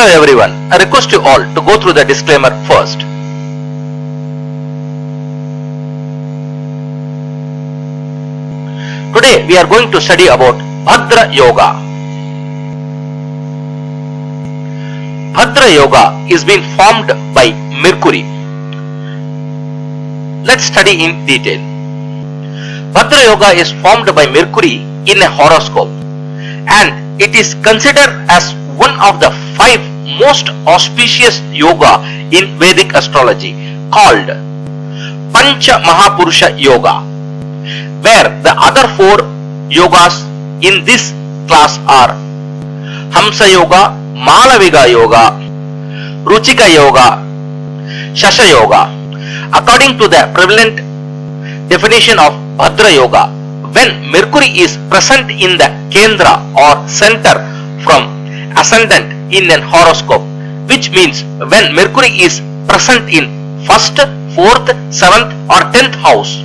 Hello everyone, I request you all to go through the disclaimer first. Today we are going to study about Bhadra Yoga. Bhadra Yoga is being formed by Mercury. Let's study in detail. Bhadra Yoga is formed by Mercury in a horoscope and it is considered as one of the 5 most auspicious yoga in Vedic astrology called Pancha Mahapurusha Yoga, where the other 4 yogas in this class are Hamsa Yoga, Malaviga Yoga, Ruchika Yoga, Shasha Yoga. According to the prevalent definition of Bhadra Yoga, when Mercury is present in the Kendra or center from ascendant in an horoscope, which means when Mercury is present in 1st, 4th, 7th or 10th house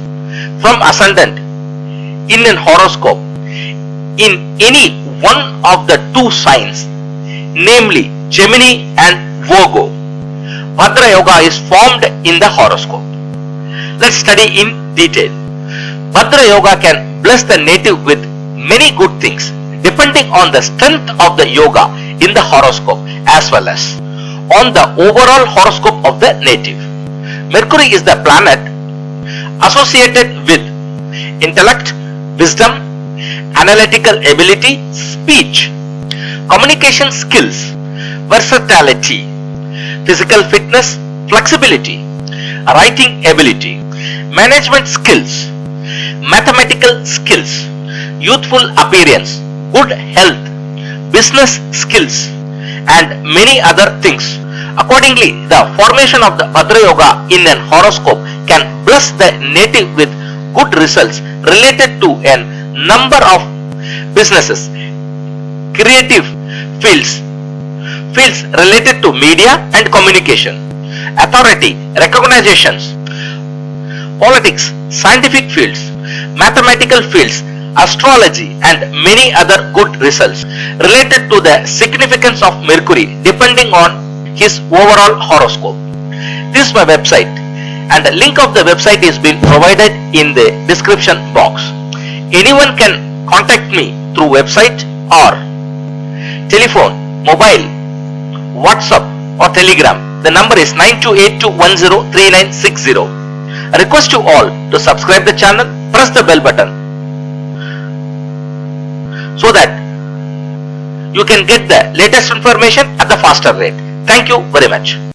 from ascendant in an horoscope in any one of the 2 signs, namely Gemini and Virgo, Bhadra Yoga is formed in the horoscope. Let's study in detail. Bhadra Yoga can bless the native with many good things depending on the strength of the yoga in the horoscope as well as on the overall horoscope of the native. Mercury is the planet associated with intellect, wisdom, analytical ability, speech, communication skills, versatility, physical fitness, flexibility, writing ability, management skills, mathematical skills, youthful appearance, good health, business skills and many other things. Accordingly, the formation of the Bhadra Yoga in an horoscope can bless the native with good results related to a number of businesses, creative fields related to media and communication, authority, recognitions, politics, scientific fields, mathematical fields, astrology and many other good results related to the significance of Mercury depending on his overall horoscope. This is my website and the link of the website is been provided in the description box. Anyone can contact me through website or telephone, mobile, WhatsApp or Telegram. The number is 9282103960. I request you all to subscribe the channel, press the bell button so that you can get the latest information at the faster rate. Thank you very much.